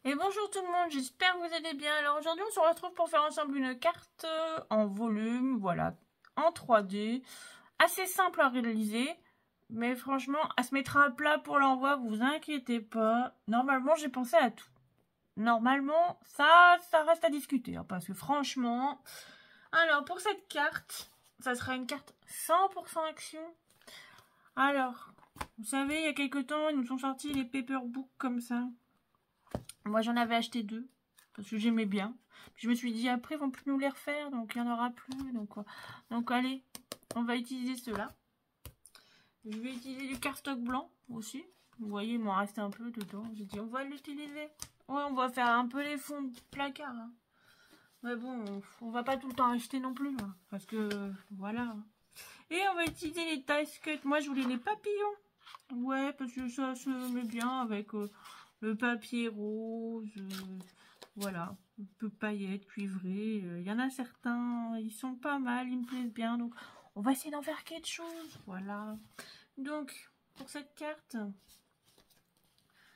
Et bonjour tout le monde, j'espère que vous allez bien. Alors aujourd'hui on se retrouve pour faire ensemble une carte en volume, voilà, en 3D, assez simple à réaliser, mais franchement elle se mettra à plat pour l'envoi, vous inquiétez pas. Normalement j'ai pensé à tout. Normalement ça reste à discuter, hein, parce que franchement... Alors pour cette carte, ça sera une carte 100% action. Alors, vous savez, il y a quelques temps, ils nous sont sortis les paperbooks comme ça. Moi, j'en avais acheté 2 parce que j'aimais bien. Puis je me suis dit, après, ils vont plus nous les refaire, donc il n'y en aura plus. Donc allez, on va utiliser ceux-là. Je vais utiliser du cardstock blanc aussi. Vous voyez, il m'en reste un peu dedans. J'ai dit, on va l'utiliser. Ouais, on va faire un peu les fonds de placard. Hein. Mais bon, on va pas tout le temps acheter non plus. Hein, parce que, voilà. Et on va utiliser les taille cut. Moi, je voulais les papillons. Ouais, parce que ça se met bien avec... le papier rose, voilà, un peu paillettes, cuivrées. Il y en a certains, ils sont pas mal, ils me plaisent bien. Donc, on va essayer d'en faire quelque chose. Voilà. Donc, pour cette carte,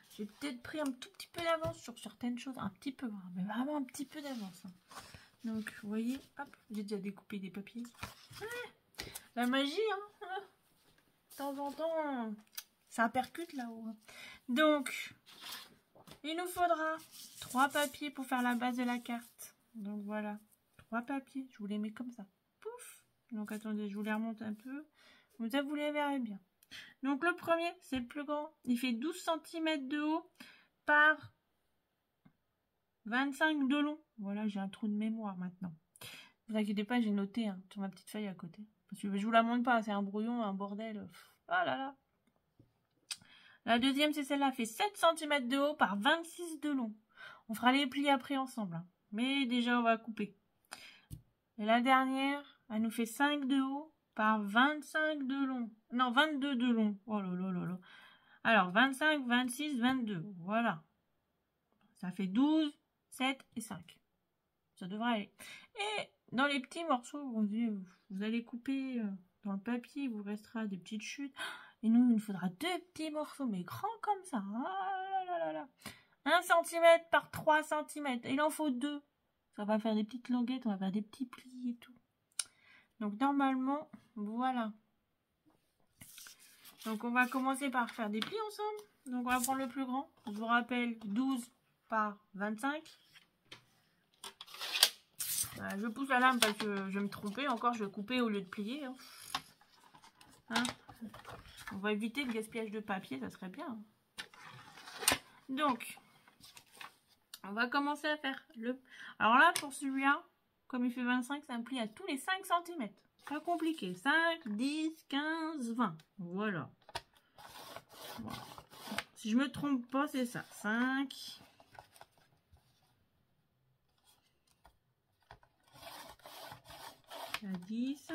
j'ai peut-être pris un tout petit peu d'avance sur certaines choses. Un petit peu, hein, mais vraiment un petit peu d'avance. Hein. Donc, vous voyez, hop, j'ai déjà découpé des papiers. Ouais, la magie, hein. De temps en temps, ça percute là-haut. Donc... il nous faudra 3 papiers pour faire la base de la carte. Donc voilà, 3 papiers. Je vous les mets comme ça. Pouf. Donc attendez, je vous les remonte un peu. Comme ça, vous les verrez bien. Donc le premier, c'est le plus grand. Il fait 12 cm de haut par 25 de long. Voilà, j'ai un trou de mémoire maintenant. Ne vous inquiétez pas, j'ai noté hein, sur ma petite feuille à côté. Parce que je vous la montre pas, c'est un brouillon, un bordel. Ah là là. La deuxième, c'est celle-là, fait 7 cm de haut par 26 de long. On fera les plis après ensemble. Hein. Mais déjà, on va couper. Et la dernière, elle nous fait 5 de haut par 25 de long. Non, 22 de long. Oh là là là là. Alors, 25, 26, 22. Voilà. Ça fait 12, 7 et 5. Ça devrait aller. Et dans les petits morceaux, vous allez couper dans le papier, il vous restera des petites chutes. Et nous, il nous faudra 2 petits morceaux, mais grands comme ça. Ah là là là. 1 cm par 3 cm. Il en faut 2. Ça va faire des petites languettes, on va faire des petits plis et tout. Donc normalement, voilà. Donc on va commencer par faire des plis ensemble. Donc on va prendre le plus grand. Je vous rappelle 12 par 25. Voilà, je pousse la lame parce que je vais me tromper. Encore, je vais couper au lieu de plier. Hein. On va éviter le gaspillage de papier, ça serait bien. Donc, on va commencer à faire le... Alors là, pour celui-là, comme il fait 25, c'est un pli à tous les 5 cm. Pas compliqué. 5, 10, 15, 20. Voilà. Si je me trompe pas, c'est ça. 5. À 10.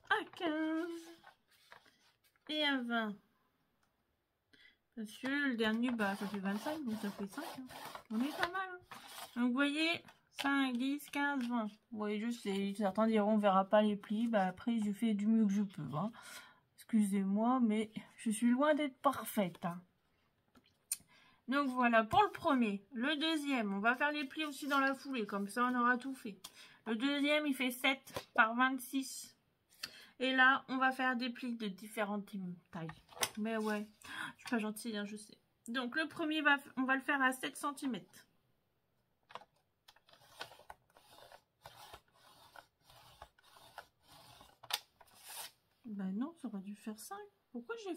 À 15. Et à 20. Parce que le dernier, bah, ça fait 25, donc ça fait 5. Hein. On est pas mal. Hein. Donc, vous voyez, 5, 10, 15, 20. Vous voyez, je sais, certains diront, on verra pas les plis. Bah, après, je fais du mieux que je peux. Hein. Excusez-moi, mais je suis loin d'être parfaite. Hein. Donc, voilà, pour le premier. Le deuxième, on va faire les plis aussi dans la foulée. Comme ça, on aura tout fait. Le deuxième, il fait 7 par 26. Et là, on va faire des plis de différentes tailles. Mais ouais, je suis pas gentille, hein, je sais. Donc, le premier, on va le faire à 7 cm. Ben non, ça aurait dû faire 5. Pourquoi j'ai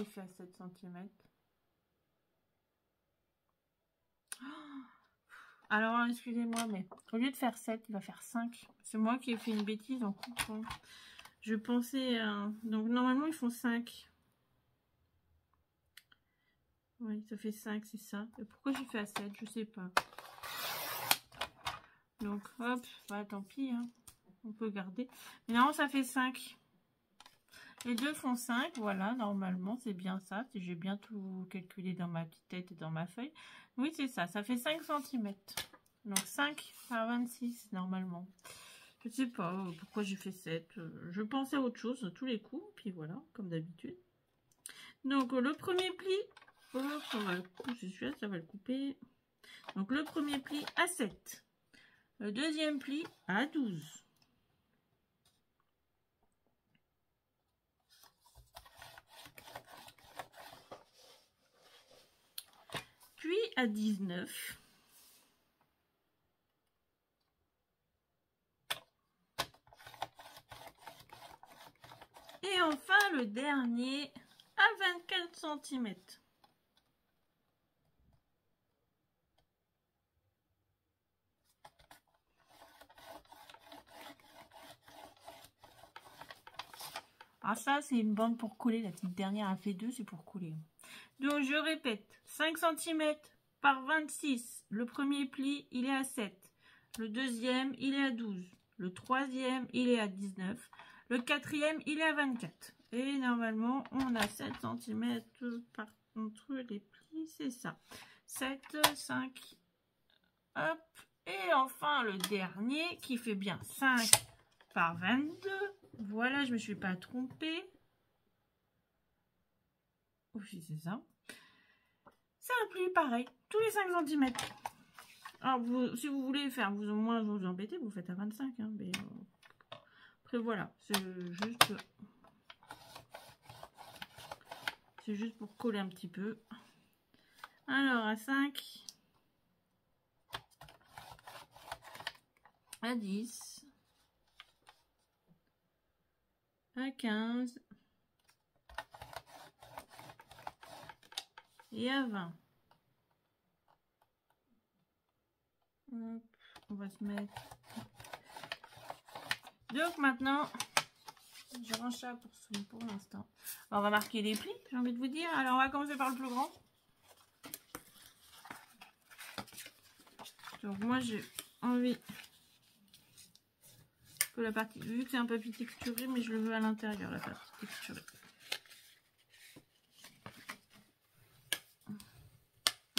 fait à 7 cm? Alors, excusez-moi, mais au lieu de faire 7, il va faire 5. C'est moi qui ai fait une bêtise en coupant. Je pensais... donc, normalement, ils font 5. Oui, ça fait 5, c'est ça. Et pourquoi j'ai fait à 7? Je sais pas. Donc, hop, bah, tant pis. Hein. On peut garder. Mais non, ça fait 5. Les deux font 5. Voilà, normalement, c'est bien ça. Si j'ai bien tout calculé dans ma petite tête et dans ma feuille. Oui, c'est ça. Ça fait 5 cm. Donc, 5 par 26, normalement. Je sais pas pourquoi j'ai fait 7. Je pensais à autre chose à tous les coups. Puis voilà, comme d'habitude. Donc le premier pli, on va le couper, celui-là, ça va le couper. Donc le premier pli à 7. Le deuxième pli à 12. Puis à 19. Et enfin le dernier à 24 cm. Ah ça c'est une bande pour coller, la petite dernière a fait 2, c'est pour coller. Donc je répète, 5 cm par 26, le premier pli il est à 7, le deuxième il est à 12, le troisième il est à 19, le quatrième il est à 24. Et normalement on a 7 cm par entre les plis, c'est ça. 7, 5, hop, et enfin le dernier qui fait bien 5 par 22. Voilà, je me suis pas trompée. Oui, c'est ça. C'est un pli pareil, tous les 5 cm. Alors, si vous voulez faire moins vous embêter, vous faites à 25. Hein, mais, après, voilà, c'est juste pour coller un petit peu. Alors, à 5, à 10, à 15 et à 20. Hop, on va se mettre. Donc maintenant, je range ça pour l'instant. On va marquer les plis, j'ai envie de vous dire. Alors on va commencer par le plus grand. Donc moi j'ai envie que la partie, vu que c'est un papier texturé, mais je le veux à l'intérieur, la partie texturée.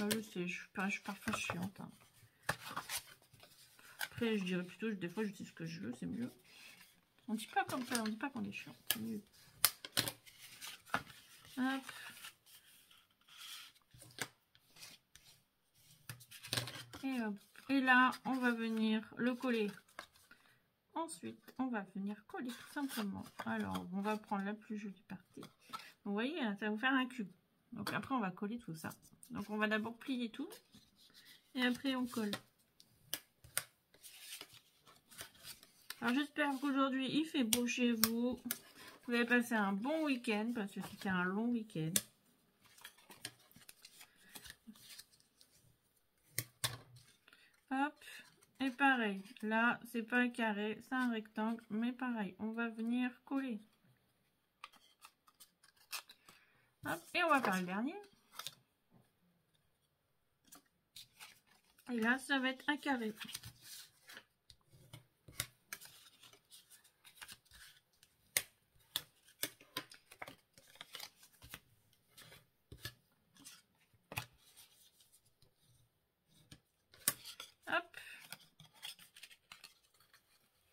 Ah, je sais, je suis parfois chiante. Hein. Après, je dirais plutôt, des fois, je sais ce que je veux, c'est mieux. On dit pas comme ça, on dit pas qu'on est chiant, c'est mieux. Hop. Et hop. Et là, on va venir le coller. Ensuite, on va venir coller tout simplement. Alors, on va prendre la plus jolie partie. Vous voyez, ça va vous faire un cube. Donc après, on va coller tout ça. Donc, on va d'abord plier tout. Et après, on colle. Alors, j'espère qu'aujourd'hui, il fait beau chez vous. Vous avez passé un bon week-end parce que c'était un long week-end. Hop. Et pareil, là, c'est pas un carré, c'est un rectangle. Mais pareil, on va venir coller. Hop. Et on va faire le dernier. Et là, ça va être un carré. Hop.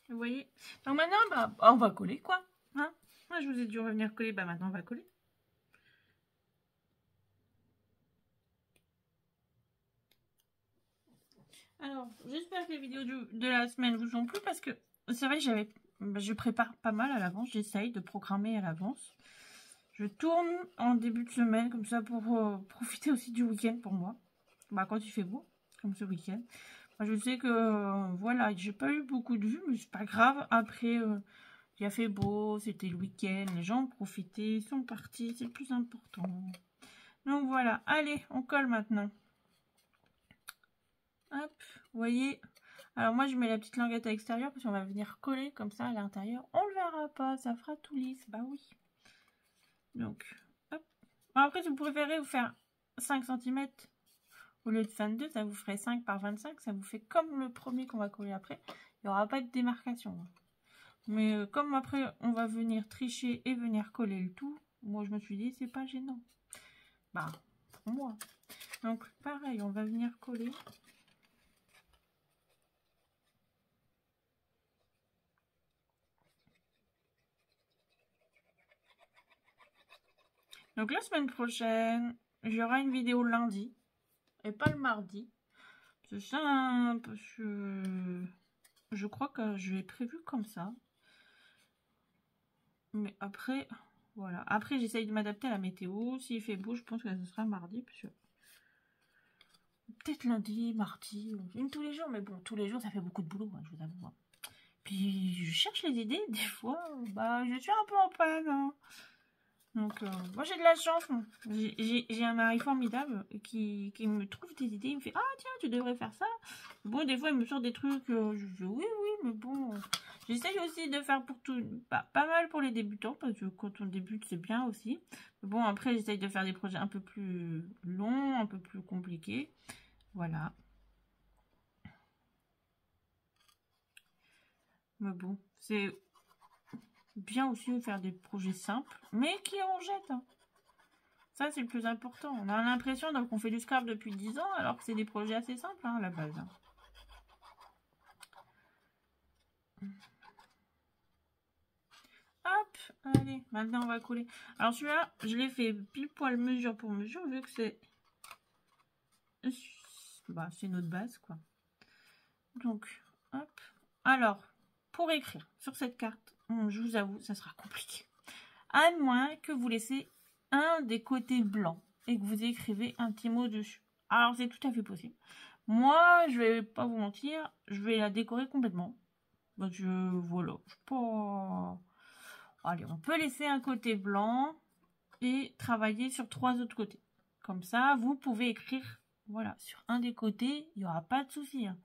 Vous voyez? Donc maintenant, bah, on va coller quoi. Hein? Moi, je vous ai dû revenir coller. Bah maintenant, on va coller. Alors, j'espère que les vidéos de la semaine vous ont plu parce que c'est vrai que je prépare pas mal à l'avance. J'essaye de programmer à l'avance. Je tourne en début de semaine comme ça pour profiter aussi du week-end pour moi. Bah, quand il fait beau, comme ce week-end. Je sais que voilà, j'ai pas eu beaucoup de vues, mais c'est pas grave. Après, il a fait beau, c'était le week-end, les gens ont profité, ils sont partis, c'est le plus important. Donc voilà, allez, on colle maintenant. Hop, vous voyez. Alors moi, je mets la petite languette à l'extérieur parce qu'on va venir coller comme ça à l'intérieur. On le verra pas, ça fera tout lisse, bah oui. Donc, hop. Alors après, si vous préférez vous faire 5 cm au lieu de 22, ça vous ferait 5 par 25. Ça vous fait comme le premier qu'on va coller après. Il n'y aura pas de démarcation. Mais comme après, on va venir tricher et venir coller le tout, moi, je me suis dit, c'est pas gênant. Bah, pour moi. Donc, pareil, on va venir coller. Donc la semaine prochaine, j'aurai une vidéo lundi et pas le mardi. C'est ça, parce que je crois que je l'ai prévu comme ça. Mais après, voilà. Après, j'essaye de m'adapter à la météo. S'il fait beau, je pense que ce sera mardi. Peut-être lundi, mardi, une tous les jours. Mais bon, tous les jours, ça fait beaucoup de boulot, hein, je vous avoue. Puis, je cherche les idées. Des fois, bah, je suis un peu en panne. Hein. Donc, moi, j'ai de la chance. J'ai un mari formidable qui me trouve des idées. Il me fait, ah, tiens, tu devrais faire ça. Bon, des fois, il me sort des trucs. Je dis, oui, mais bon... J'essaye aussi de faire pour tout, pas mal pour les débutants, parce que quand on débute, c'est bien aussi. Mais bon, après, j'essaye de faire des projets un peu plus longs, un peu plus compliqués. Voilà. Mais bon, c'est bien aussi de faire des projets simples, mais qui en jettent. Hein. Ça, c'est le plus important. On a l'impression qu'on fait du scrap depuis 10 ans, alors que c'est des projets assez simples, hein, à la base. Hein. Hop, allez, maintenant on va coller. Alors celui-là, je l'ai fait pile poil mesure pour mesure, vu que c'est... Bah, c'est notre base, quoi. Donc, hop. Alors, pour écrire sur cette carte, je vous avoue, ça sera compliqué. À moins que vous laissez un des côtés blancs et que vous écrivez un petit mot dessus. Alors, c'est tout à fait possible. Moi, je vais pas vous mentir, je vais la décorer complètement. Donc, voilà. Pas... Allez, on peut laisser un côté blanc et travailler sur 3 autres côtés. Comme ça, vous pouvez écrire, voilà, sur un des côtés, il n'y aura pas de souci. Hein.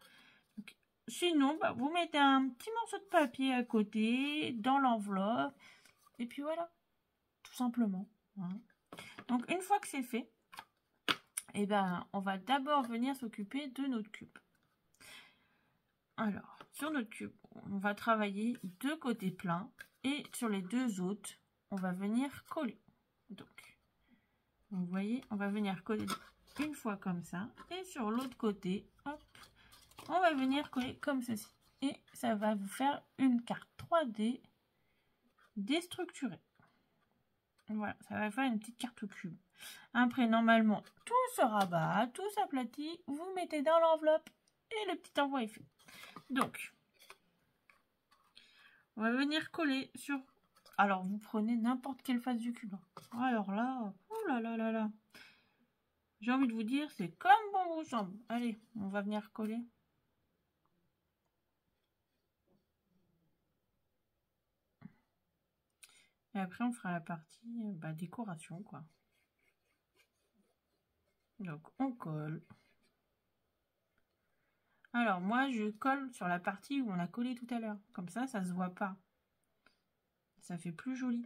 Donc, sinon, bah, vous mettez un petit morceau de papier à côté, dans l'enveloppe, et puis voilà, tout simplement. Hein. Donc, une fois que c'est fait, eh ben, on va d'abord venir s'occuper de notre cube. Alors, sur notre cube, on va travailler 2 côtés pleins, et sur les 2 autres, on va venir coller. Donc, vous voyez, on va venir coller une fois comme ça. Et sur l'autre côté, hop, on va venir coller comme ceci. Et ça va vous faire une carte 3D déstructurée. Voilà, ça va faire une petite carte cube. Après, normalement, tout se rabat, tout s'aplatit. Vous mettez dans l'enveloppe et le petit envoi est fait. Donc, on va venir coller sur... Alors, vous prenez n'importe quelle face du cube. Alors là, oh là là là là. J'ai envie de vous dire, c'est comme bon vous semble. Allez, on va venir coller. Et après, on fera la partie décoration, quoi. Donc, on colle. Alors, moi, je colle sur la partie où on a collé tout à l'heure. Comme ça, ça se voit pas. Ça fait plus joli.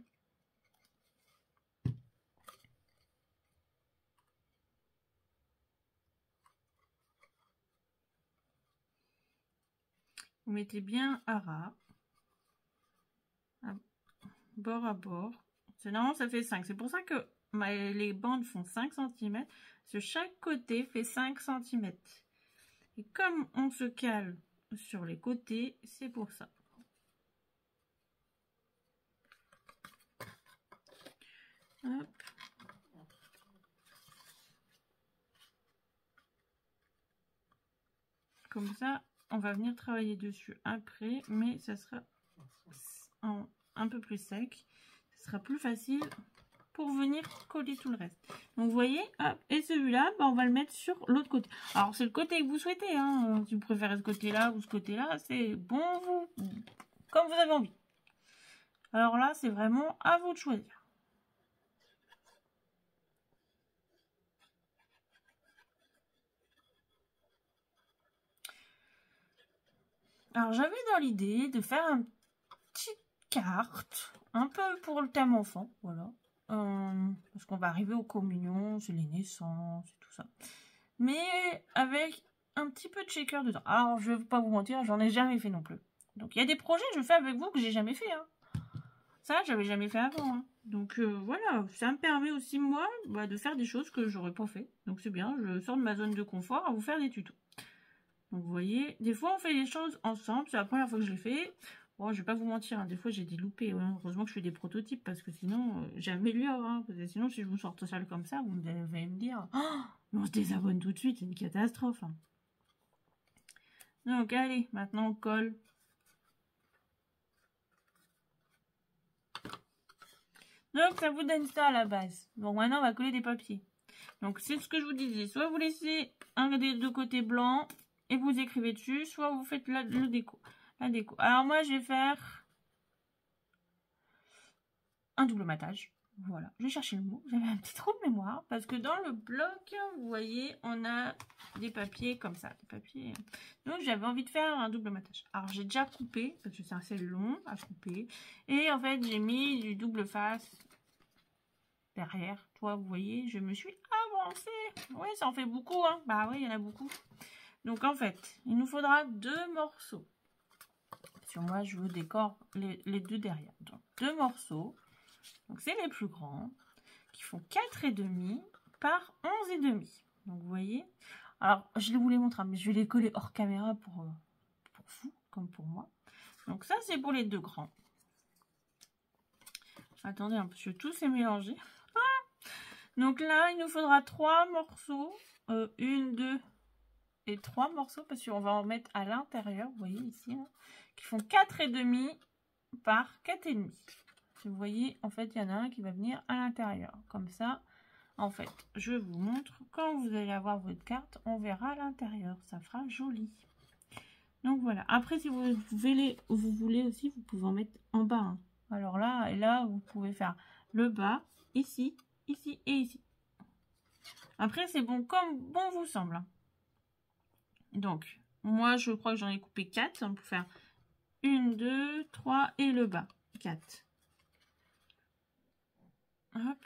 Vous mettez bien à ras. Bord à bord. Normalement, ça fait 5. C'est pour ça que les bandes font 5 cm. Parce que chaque côté fait 5 cm. Et comme on se cale sur les côtés, c'est pour ça. Hop. Comme ça, on va venir travailler dessus après, mais ça sera un peu plus sec. Ce sera plus facile pour venir coller tout le reste. Donc vous voyez, hop, et celui-là, on va le mettre sur l'autre côté. Alors c'est le côté que vous souhaitez, hein. Si vous préférez ce côté-là ou ce côté-là, c'est bon, comme vous avez envie. Alors là, c'est vraiment à vous de choisir. Alors j'avais dans l'idée de faire une petite carte, un peu pour le thème enfant, voilà. Parce qu'on va arriver aux communions, c'est les naissances et tout ça. Mais avec un petit peu de shaker dedans. Alors je vais pas vous mentir, j'en ai jamais fait non plus. Donc il y a des projets que je fais avec vous que j'ai jamais fait. Hein. Ça, j'avais jamais fait avant. Hein. Donc voilà, ça me permet aussi moi de faire des choses que j'aurais pas fait. Donc c'est bien, je sors de ma zone de confort à vous faire des tutos. Donc vous voyez, des fois on fait les choses ensemble, c'est la première fois que je l'ai fait. Bon, je vais pas vous mentir, hein, des fois j'ai des loupés. Hein. Heureusement que je fais des prototypes parce que sinon j'améliore. Hein, parce que sinon, si je vous sors tout seul comme ça, vous allez me dire oh, on se désabonne tout de suite, c'est une catastrophe. Hein. Donc, allez, maintenant on colle. Donc, ça vous donne ça à la base. Donc, maintenant on va coller des papiers. Donc, c'est ce que je vous disais. Soit vous laissez un des deux côtés blanc et vous écrivez dessus, soit vous faites la déco. Alors, moi, je vais faire un double matage. Voilà, je vais chercher le mot. J'avais un petit trou de mémoire parce que dans le bloc, vous voyez, on a des papiers comme ça. Des papiers. Donc, j'avais envie de faire un double matage. Alors, j'ai déjà coupé parce que c'est assez long à couper. Et en fait, j'ai mis du double face derrière. Toi, vous voyez, je me suis avancée. Oui, ça en fait beaucoup. Hein. Bah oui, il y en a beaucoup. Donc, en fait, il nous faudra 2 morceaux. Sur moi, je veux décore les 2 derrière. Donc, 2 morceaux. Donc, c'est les plus grands, qui font 4,5 par 11,5. Donc, vous voyez. Alors, je vous les montre, mais je vais les coller hors caméra pour vous, comme pour moi. Donc, ça, c'est pour les 2 grands. Attendez, un peu, parce que tout s'est mélangé. Ah, donc là, il nous faudra 3 morceaux. 1, 2 et 3 morceaux, parce qu'on va en mettre à l'intérieur, vous voyez ici, hein, qui font 4,5 par 4,5. Vous voyez, en fait, il y en a un qui va venir à l'intérieur. Comme ça, en fait, je vous montre. Quand vous allez avoir votre carte, on verra à l'intérieur. Ça fera joli. Donc, voilà. Après, si vous voulez aussi, vous pouvez en mettre en bas. Hein. Alors là, et là, vous pouvez faire le bas, ici, ici et ici. Après, c'est bon comme bon vous semble. Hein. Donc, moi, je crois que j'en ai coupé 4. On peut faire 1, 2, 3 et le bas. 4. Hop,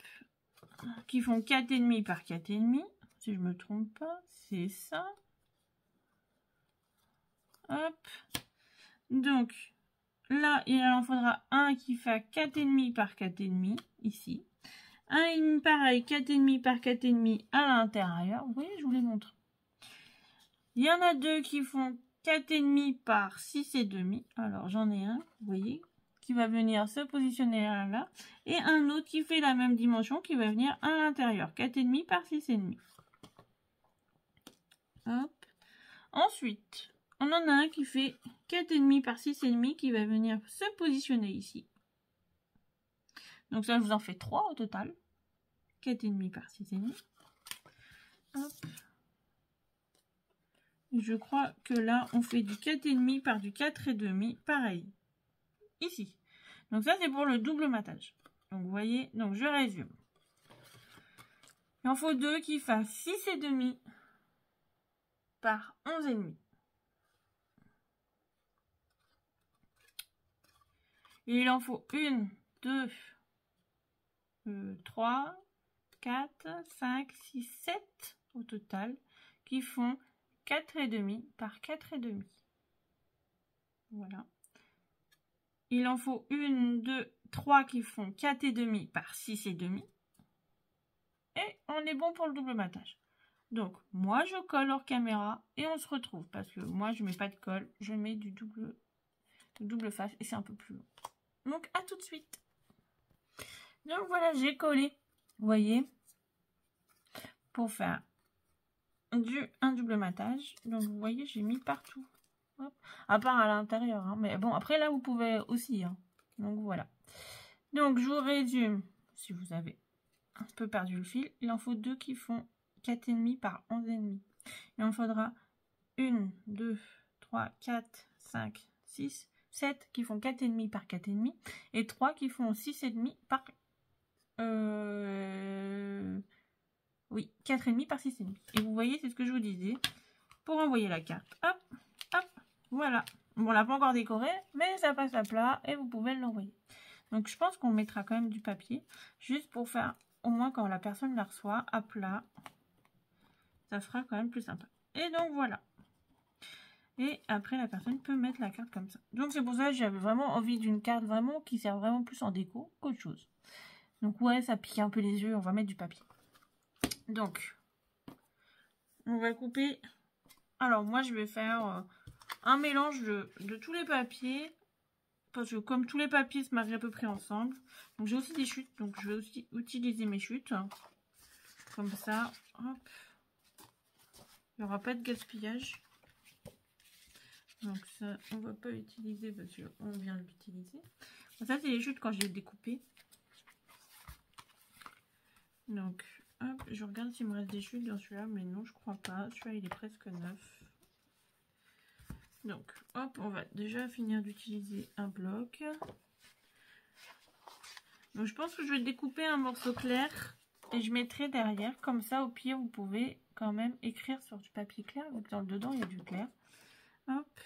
qui font 4,5 par 4,5, si je me trompe pas, c'est ça. Hop, donc là, il en faudra un qui fait 4,5 par 4,5, ici. Un pareil, 4,5 par 4,5 à l'intérieur. Vous voyez, je vous les montre. Il y en a 2 qui font 4,5 par 6,5. Alors, j'en ai un, vous voyez, qui va venir se positionner là, et un autre qui fait la même dimension, qui va venir à l'intérieur, 4,5 par 6,5. Hop. Ensuite, on en a un qui fait 4,5 par 6,5, qui va venir se positionner ici. Donc ça, je vous en fais 3 au total. 4,5 par 6,5. Hop. Je crois que là, on fait du 4,5 par du 4,5, pareil. Ici. Donc ça, c'est pour le double matage. Donc vous voyez, donc je résume. Il en faut 2 qui fassent 6,5 par 11,5. Et il en faut 1, 2, 3, 4, 5, 6, 7 au total qui font 4,5 par 4,5. Voilà. Il en faut 1, 2, 3 qui font 4,5 par 6,5. Et on est bon pour le double matage. Donc, moi, je colle hors caméra et on se retrouve. Parce que moi, je mets pas de colle, je mets du double face et c'est un peu plus long. Donc, à tout de suite. Donc, voilà, j'ai collé. Vous voyez, pour faire un double matage. Donc, vous voyez, j'ai mis partout. Hop. À part à l'intérieur. Hein. Mais bon, après, là, vous pouvez aussi. Hein. Donc, voilà. Donc, je vous résume. Si vous avez un peu perdu le fil, il en faut 2 qui font 4,5 par 11,5. Il en faudra 1, 2, 3, 4, 5, 6, 7 qui font 4,5 par 4,5 et 3 qui font 6,5 par... Oui, 4,5 par 6,5. Et vous voyez, c'est ce que je vous disais. Pour envoyer la carte, hop, hop, voilà. Bon, on l'a pas encore décoré, mais ça passe à plat et vous pouvez l'envoyer. Donc, je pense qu'on mettra quand même du papier, juste pour faire, au moins quand la personne la reçoit, à plat. Ça sera quand même plus sympa. Et donc, voilà. Et après, la personne peut mettre la carte comme ça. Donc, c'est pour ça que j'avais vraiment envie d'une carte vraiment qui sert vraiment plus en déco qu'autre chose. Donc, ouais, ça pique un peu les yeux. On va mettre du papier. Donc, on va couper. Alors, moi, je vais faire un mélange de tous les papiers parce que comme tous les papiers se marient à peu près ensemble. Donc j'ai aussi des chutes, donc je vais aussi utiliser mes chutes. Comme ça, hop. Il n'y aura pas de gaspillage. Donc ça, on va pas utiliser parce qu'on vient de l'utiliser. Ça, c'est les chutes quand j'ai découpé. Donc, hop, je regarde s'il me reste des chutes dans celui-là, mais non, je crois pas. Celui-là, il est presque neuf. Donc, hop, on va déjà finir d'utiliser un bloc. Donc, je pense que je vais découper un morceau clair et je mettrai derrière. Comme ça, au pire, vous pouvez quand même écrire sur du papier clair, vu que dans le dedans, il y a du clair. Hop.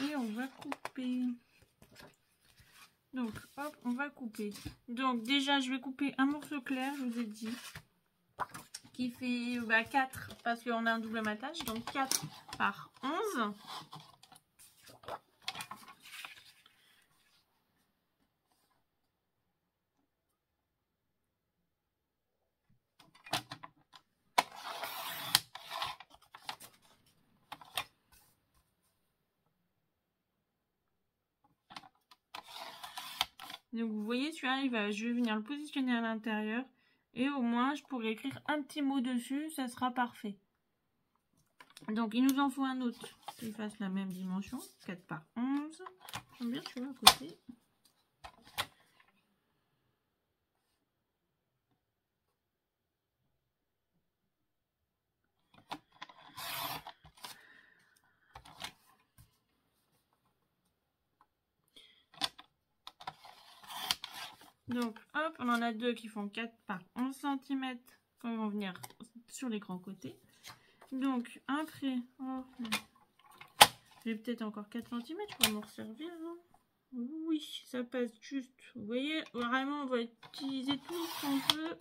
Et on va couper. Donc, hop, on va couper. Donc, déjà, je vais couper un morceau clair, je vous ai dit, qui fait 4, parce qu'on a un double matage. Donc, 4 par 11. Donc vous voyez, celui-là, je vais venir le positionner à l'intérieur. Et au moins, je pourrai écrire un petit mot dessus, ça sera parfait. Donc il nous en faut un autre qui fasse la même dimension, 4 par 11. J'aime bien celui-là à côté. Donc hop, on en a deux qui font 4 par 11 cm quand ils vont venir sur les grands côtés. Donc après, oh, j'ai peut-être encore 4 cm, je peux m'en resservir. Hein. Oui, ça passe juste. Vous voyez, vraiment, on va utiliser tout ce qu'on peut.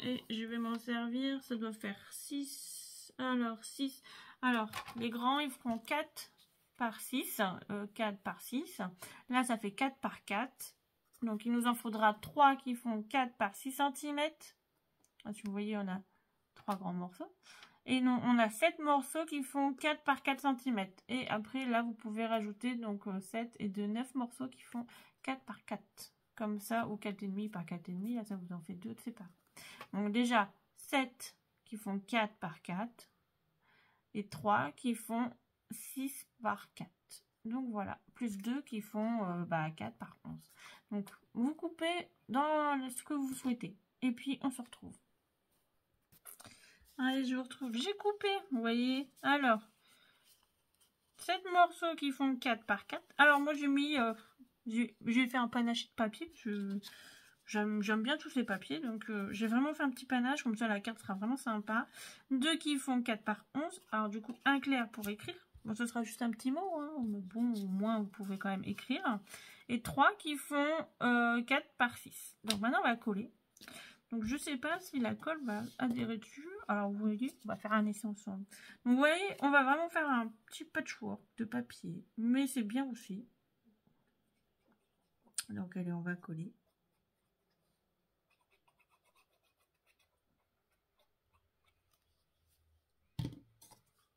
Et je vais m'en servir. Ça doit faire 6. Alors, 6. Alors, les grands, ils feront 4 par 6. 4 par 6. Là, ça fait 4 par 4. Donc, il nous en faudra 3 qui font 4 par 6 cm. Ah, si vous voyez, on a 3 grands morceaux. Et non, on a 7 morceaux qui font 4 par 4 cm. Et après, là, vous pouvez rajouter donc 7 et 2, 9 morceaux qui font 4 par 4. Comme ça, ou 4,5 par 4,5. Là, ça vous en fait 2 de séparés. Donc déjà, 7 qui font 4 par 4. Et 3 qui font 6 par 4. Donc voilà, plus 2 qui font 4 par 11. Donc, vous coupez dans ce que vous souhaitez. Et puis, on se retrouve. Allez, je vous retrouve. J'ai coupé, vous voyez. Alors, 7 morceaux qui font 4 par 4. Alors, moi, j'ai mis... j'ai fait un panaché de papier. J'aime bien tous ces papiers. Donc, j'ai vraiment fait un petit panache. Comme ça, la carte sera vraiment sympa. 2 qui font 4 par 11. Alors, du coup, un clair pour écrire. Bon, ce sera juste un petit mot. Hein, mais bon, au moins, vous pouvez quand même écrire. Et 3 qui font 4 par 6. Donc, maintenant, on va coller. Donc, je ne sais pas si la colle va adhérer dessus. Alors, vous voyez, on va faire un essai ensemble. Donc, vous voyez, on va vraiment faire un petit patchwork de papier. Mais c'est bien aussi. Donc, allez, on va coller.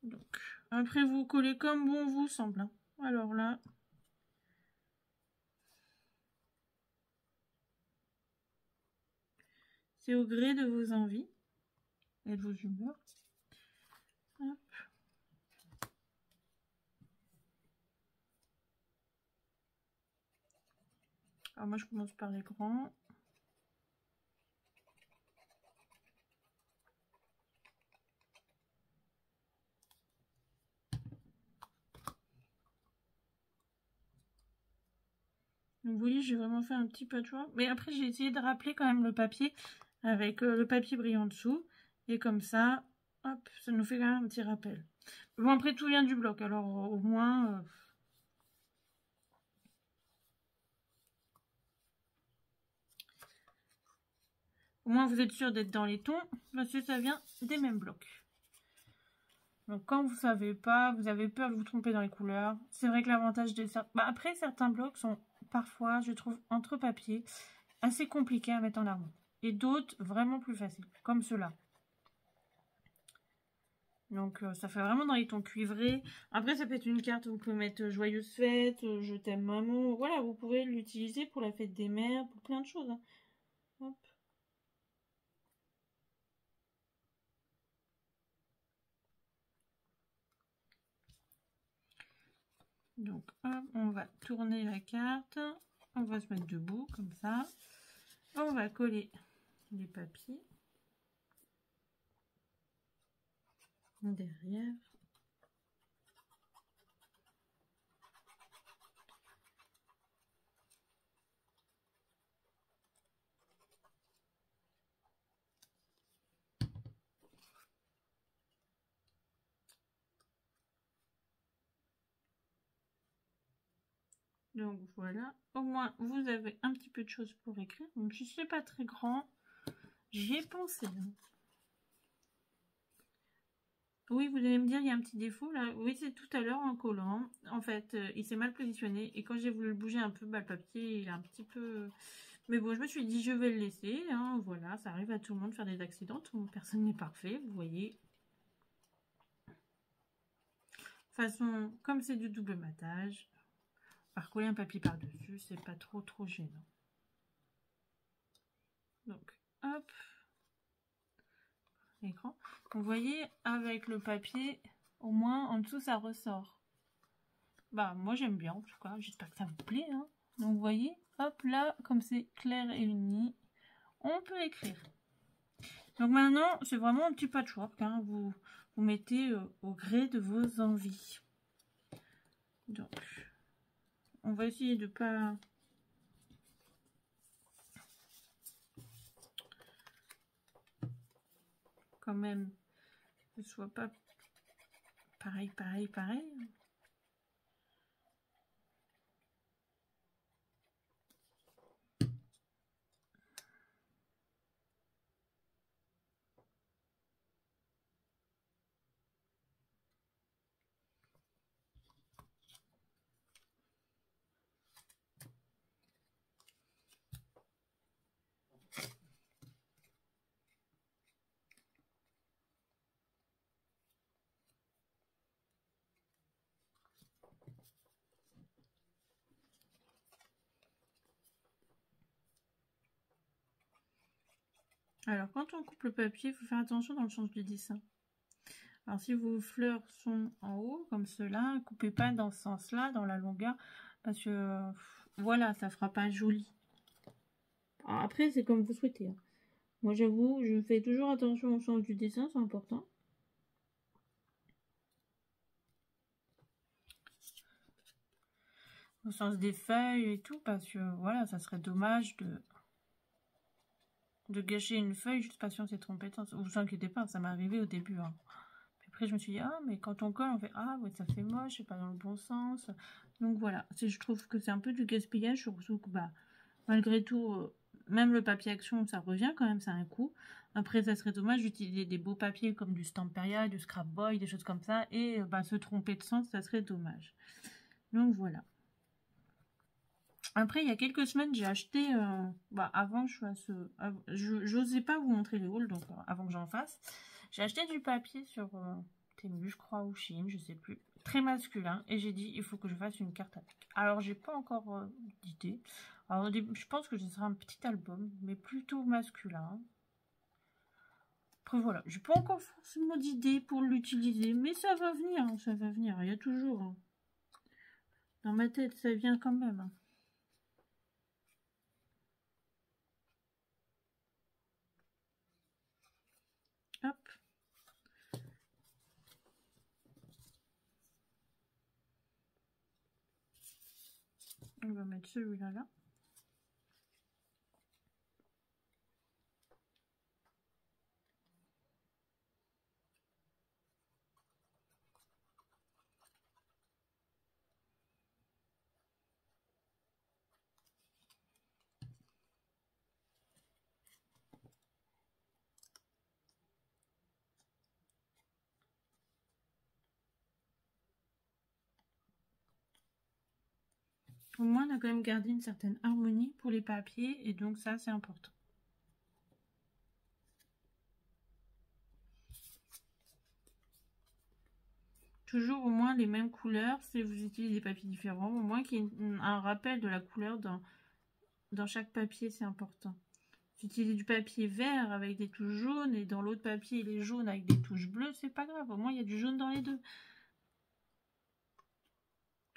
Donc, après, vous collez comme bon vous semble. Hein. Alors là... c'est au gré de vos envies et de vos humeurs. Hop. Alors moi je commence par les grands. Donc vous voyez, j'ai vraiment fait un petit patchwork. Mais après j'ai essayé de rappeler quand même le papier avec le papier brillant dessous. Et comme ça, hop, ça nous fait quand même un petit rappel. Bon après tout vient du bloc, alors au moins... au moins vous êtes sûr d'être dans les tons, parce que ça vient des mêmes blocs. Donc quand vous savez pas, vous avez peur de vous tromper dans les couleurs. C'est vrai que l'avantage des... après, certains blocs sont parfois, je trouve, entre papier, assez compliqués à mettre en armoire. Et d'autres, vraiment plus faciles, comme ceux-là. Donc ça fait vraiment dans les tons cuivrés. Après, ça peut être une carte, vous pouvez mettre Joyeuse Fête, Je t'aime maman. Voilà, vous pouvez l'utiliser pour la fête des mères, pour plein de choses. Hein. Hop. Donc, hop, on va tourner la carte. On va se mettre debout, comme ça. On va coller les papiers derrière. Donc voilà, au moins vous avez un petit peu de choses pour écrire. Donc si c'est pas très grand, j'y ai pensé. Oui, vous allez me dire, il y a un petit défaut là. Oui, c'est tout à l'heure en collant. En fait, il s'est mal positionné. Et quand j'ai voulu le bouger un peu, bah, le papier, il est un petit peu... Mais bon, je me suis dit, je vais le laisser. Hein, voilà, ça arrive à tout le monde de faire des accidents. Personne n'est parfait, vous voyez. De toute façon, comme c'est du double matage, par coller un papier par-dessus, c'est pas trop gênant. Donc, hop. Écran. Vous voyez, avec le papier, au moins, en dessous, ça ressort. Bah, moi, j'aime bien, en tout cas. J'espère que ça vous plaît. Hein. Donc, vous voyez, hop, là, comme c'est clair et uni, on peut écrire. Donc, maintenant, c'est vraiment un petit patchwork. Hein. Vous mettez au gré de vos envies. Donc, on va essayer de pas... quand même, que ce soit pas pareil. Alors, quand on coupe le papier, il faut faire attention dans le sens du dessin. Alors, si vos fleurs sont en haut, comme cela, coupez pas dans ce sens-là, dans la longueur, parce que, voilà, ça fera pas joli. Alors, après, c'est comme vous souhaitez. Hein. Moi, j'avoue, je fais toujours attention au sens du dessin, c'est important. Au sens des feuilles et tout, parce que, voilà, ça serait dommage de gâcher une feuille juste parce qu'on s'est trompé de sens. Vous inquiétez pas, ça m'est arrivé au début. Hein. Après, je me suis dit, ah, mais quand on colle, on fait, ah, ouais, ça fait moche, c'est pas dans le bon sens. Donc voilà, je trouve que c'est un peu du gaspillage, surtout que, bah, malgré tout, même le papier action, ça revient quand même, ça a un coût. Après, ça serait dommage d'utiliser des beaux papiers comme du Stamperia, du Scrap Boy, des choses comme ça, et bah, se tromper de sens, ça serait dommage. Donc voilà. Après, il y a quelques semaines, j'ai acheté, bah, avant que je fasse, j'osais pas vous montrer les hauls, donc avant que j'en fasse, j'ai acheté du papier sur Temu, je crois, ou Chine, je sais plus, très masculin, et j'ai dit, il faut que je fasse une carte avec. Alors, j'ai pas encore d'idée. Alors, je pense que ce sera un petit album, mais plutôt masculin. Après, voilà, j'ai pas encore forcément d'idée pour l'utiliser, mais ça va venir, hein, ça va venir, il y a toujours. Hein. Dans ma tête, ça vient quand même. Hein. Hop. On va mettre celui-là là. Au moins, on a quand même gardé une certaine harmonie pour les papiers. Et donc, ça, c'est important. Toujours au moins les mêmes couleurs. Si vous utilisez des papiers différents, au moins qu'il y ait un rappel de la couleur dans chaque papier, c'est important. Si vous utilisez du papier vert avec des touches jaunes et dans l'autre papier il est jaune avec des touches bleues, c'est pas grave. Au moins, il y a du jaune dans les deux.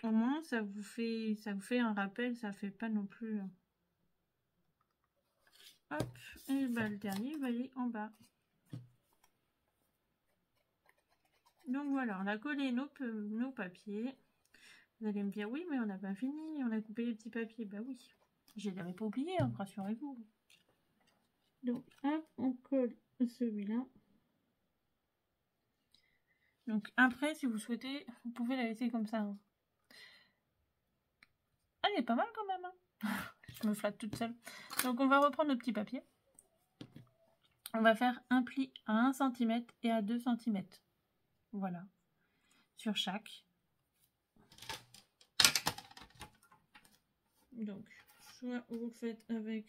Au moins, ça vous fait un rappel, ça fait pas non plus... Hop, et bah, le dernier va aller en bas. Donc voilà, on a collé nos papiers. Vous allez me dire, oui, mais on n'a pas fini, on a coupé les petits papiers. Bah oui, je ne l'avais pas oublié, hein, rassurez-vous. Donc, hop, on colle celui-là. Donc après, si vous souhaitez, vous pouvez la laisser comme ça. Hein. Elle est pas mal quand même. Hein. Je me flatte toute seule. Donc on va reprendre nos petits papiers. On va faire un pli à 1 cm et à 2 cm. Voilà. Sur chaque. Donc, soit vous le faites avec...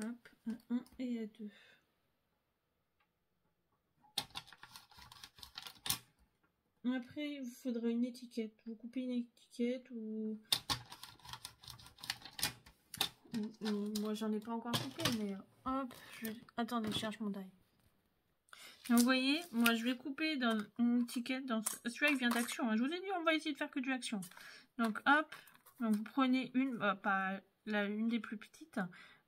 Hop, à 1 et à 2. Après, il vous faudra une étiquette. Vous coupez une étiquette ou moi, j'en ai pas encore coupé, mais hop, attendez, je cherche mon die. Donc, vous voyez, moi, je vais couper dans une étiquette. Celui-là, il vient d'Action. Hein. Je vous ai dit, on va essayer de faire que du Action. Donc, hop, donc vous prenez pas une des plus petites.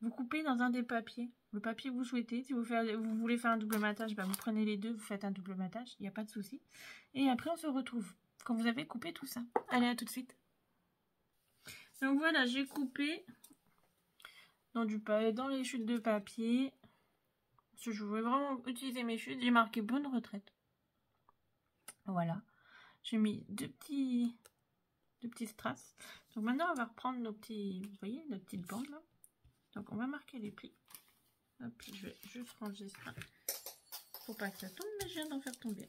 Vous coupez dans un des papiers. Le papier que vous souhaitez. Si vous voulez faire un double matage, bah, vous prenez les deux, vous faites un double matage. Il n'y a pas de souci. Et après, on se retrouve quand vous avez coupé tout ça. Allez, à tout de suite. Donc, voilà, j'ai coupé dans les chutes de papier. Parce que je voulais vraiment utiliser mes chutes. J'ai marqué bonne retraite. Voilà. J'ai mis deux petits strass. Donc maintenant, on va reprendre nos petits, vous voyez, nos petites bandes là. Donc on va marquer les plis. Hop, je vais juste ranger ça. Faut pas que ça tombe, mais je viens d'en faire tomber.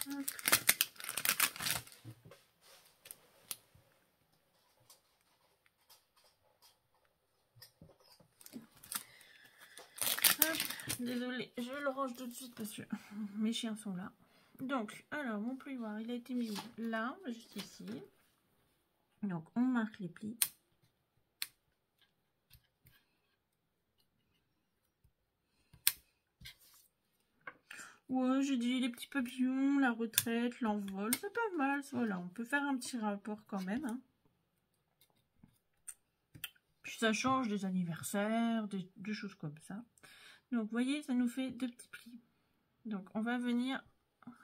Hop. Désolée, je le range tout de suite parce que mes chiens sont là. Donc, alors, mon plioir, il a été mis où? Là, juste ici. Donc, on marque les plis. Ouais, j'ai dit les petits papillons, la retraite, l'envol, c'est pas mal. Voilà, on peut faire un petit rapport quand même. Hein. Puis ça change des anniversaires, des choses comme ça. Donc, vous voyez, ça nous fait deux petits plis. Donc, on va venir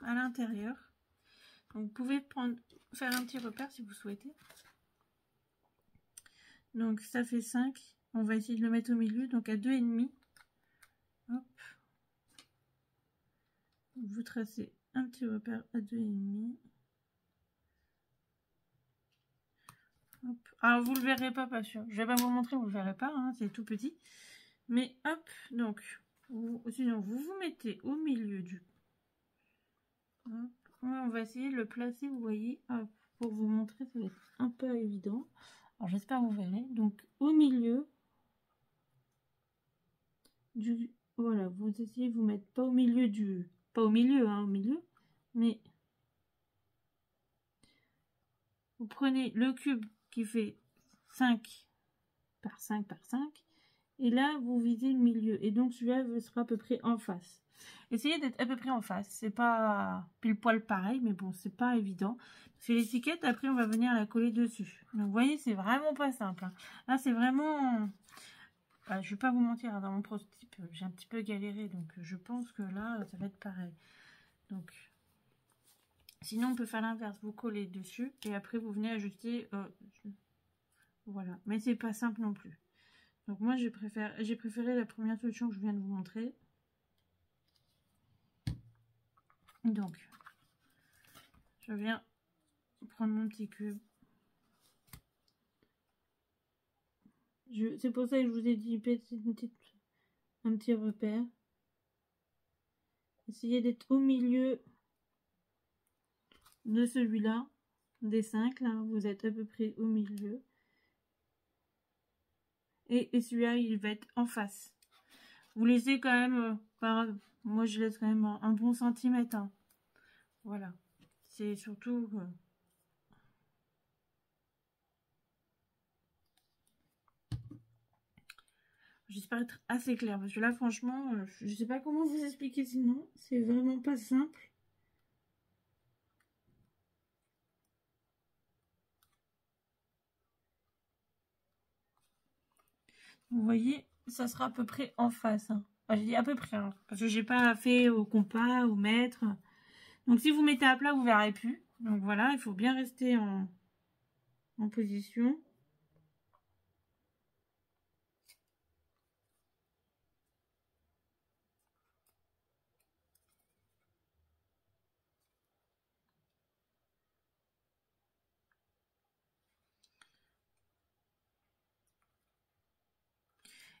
à l'intérieur. Donc, vous pouvez faire un petit repère si vous souhaitez. Donc, ça fait 5. On va essayer de le mettre au milieu, donc à 2,5. Hop. Vous tracez un petit repère à 2,5. Hop. Alors, vous le verrez pas, pas sûr. Je vais pas vous montrer, vous le verrez pas, hein, c'est tout petit. Mais hop, donc, sinon, vous mettez au milieu du... Hop. On va essayer de le placer, vous voyez, hop, pour vous montrer, ça va être un peu évident. Alors, j'espère que vous verrez. Donc, au milieu du... Voilà, vous essayez de vous mettre pas au milieu du... Pas au milieu, hein, au milieu. Mais vous prenez le cube qui fait 5 par 5 par 5. Et là, vous visez le milieu. Et donc, celui-là sera à peu près en face. Essayez d'être à peu près en face. C'est pas pile poil pareil, mais bon, c'est pas évident. C'est l'étiquette, après, on va venir la coller dessus. Donc, vous voyez, c'est vraiment pas simple. Hein. Là, c'est vraiment... je vais pas vous mentir, hein, dans mon prototype, j'ai un petit peu galéré. Donc, je pense que là, ça va être pareil. Donc, sinon, on peut faire l'inverse. Vous collez dessus et après, vous venez ajuster. Voilà. Mais c'est pas simple non plus. Donc moi j'ai préféré la première solution que je viens de vous montrer. Donc je viens prendre mon petit cube. C'est pour ça que je vous ai dit un petit repère. Essayez d'être au milieu de celui-là, des 5, là, vous êtes à peu près au milieu. Et celui-là, il va être en face. Vous laissez quand même, moi je laisse quand même un bon centimètre. Hein. Voilà. C'est surtout... J'espère être assez clair parce que là, franchement, je sais pas comment vous expliquer sinon. C'est vraiment pas simple. Vous voyez, ça sera à peu près en face. Hein. Enfin, j'ai dit à peu près, hein, parce que j'ai pas fait au compas, au mètre. Donc si vous mettez à plat, vous verrez plus. Donc voilà, il faut bien rester en position.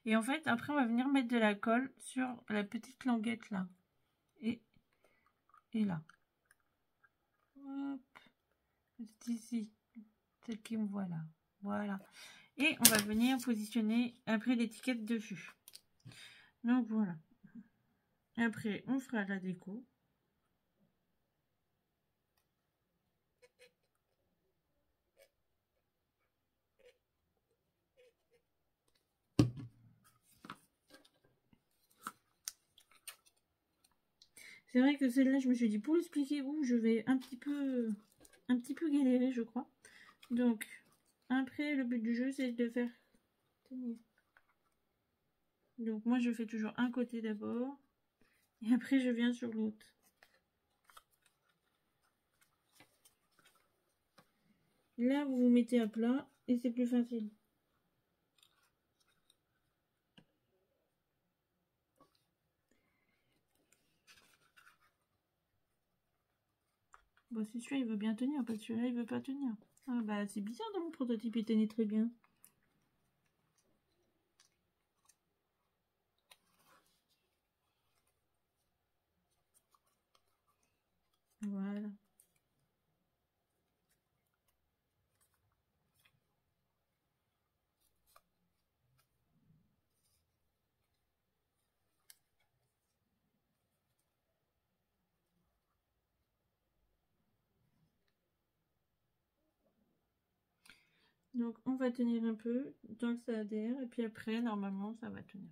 Et en fait, après, on va venir mettre de la colle sur la petite languette là. Et là. Hop. C'est ici. Celle qui me voit là. Voilà. Et on va venir positionner après l'étiquette dessus. Donc voilà. Après, on fera la déco. C'est vrai que celle-là, je me suis dit, pour expliquer où, je vais un petit peu galérer, je crois. Donc, après, le but du jeu, c'est de faire tenir. Donc, moi, je fais toujours un côté d'abord. Et après, je viens sur l'autre. Là, vous vous mettez à plat et c'est plus facile. Bon, c'est celui-là, il veut bien tenir, parce que celui-là, il veut pas tenir. Ah bah, c'est bizarre dans mon prototype, il tenait très bien. Voilà. Donc, on va tenir un peu, tant que ça adhère, et puis après, normalement, ça va tenir.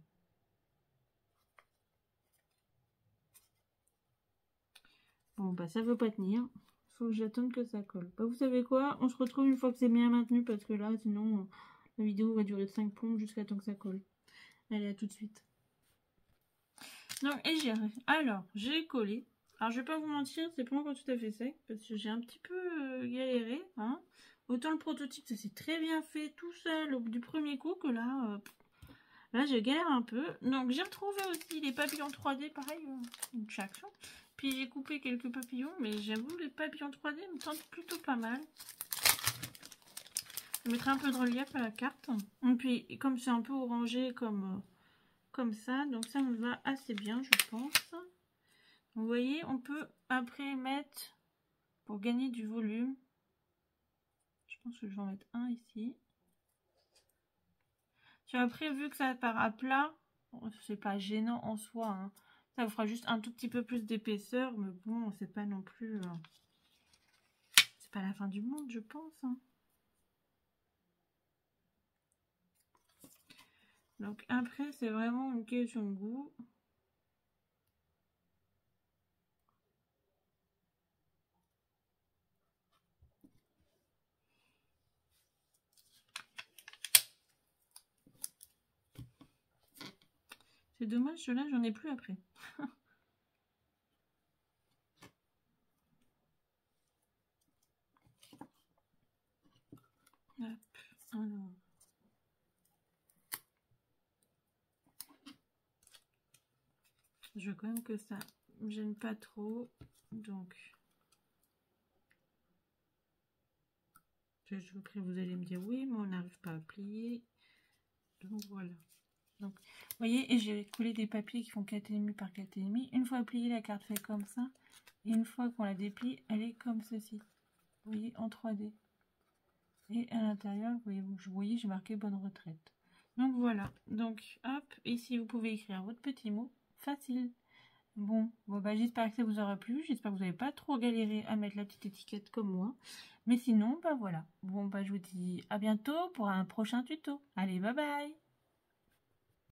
Bon, bah, ça veut pas tenir. Faut que j'attende que ça colle. Bah, vous savez quoi? On se retrouve une fois que c'est bien maintenu, parce que là, sinon, la vidéo va durer 5 plombes jusqu'à temps que ça colle. Allez, à tout de suite. Donc, et alors, j'ai collé. Alors, je vais pas vous mentir, c'est pas encore tout à fait sec, parce que j'ai un petit peu galéré, hein. Autant le prototype, ça s'est très bien fait tout seul du premier coup, que là, là, je galère un peu. Donc, j'ai retrouvé aussi les papillons 3D, pareil, une chaque. Puis, j'ai coupé quelques papillons, mais j'avoue, les papillons 3D me tentent plutôt pas mal. Je mettrai un peu de relief à la carte. Et puis, comme c'est un peu orangé comme ça, donc ça me va assez bien, je pense. Vous voyez, on peut après mettre, pour gagner du volume, je pense que je vais en mettre un ici. Après, vu que ça part à plat, c'est pas gênant en soi, hein. Ça vous fera juste un tout petit peu plus d'épaisseur, mais bon, c'est pas non plus... c'est pas la fin du monde, je pense. Hein. Donc après, c'est vraiment une question de goût. C'est dommage, ceux-là, j'en ai plus après. Hop, alors... Je veux quand même que ça me gêne pas trop, donc Après, vous allez me dire oui, mais on n'arrive pas à plier. Donc voilà. Donc, vous voyez, et j'ai collé des papiers qui font 4,5 par 4,5. Une fois pliée, la carte fait comme ça. Et une fois qu'on la déplie, elle est comme ceci. Vous voyez, en 3D. Et à l'intérieur, vous voyez, j'ai marqué bonne retraite. Donc voilà. Donc, hop, ici, vous pouvez écrire votre petit mot. Facile. Bon, bah, j'espère que ça vous aura plu. J'espère que vous n'avez pas trop galéré à mettre la petite étiquette comme moi. Mais sinon, bah voilà. Bon, bah je vous dis à bientôt pour un prochain tuto. Allez, bye bye!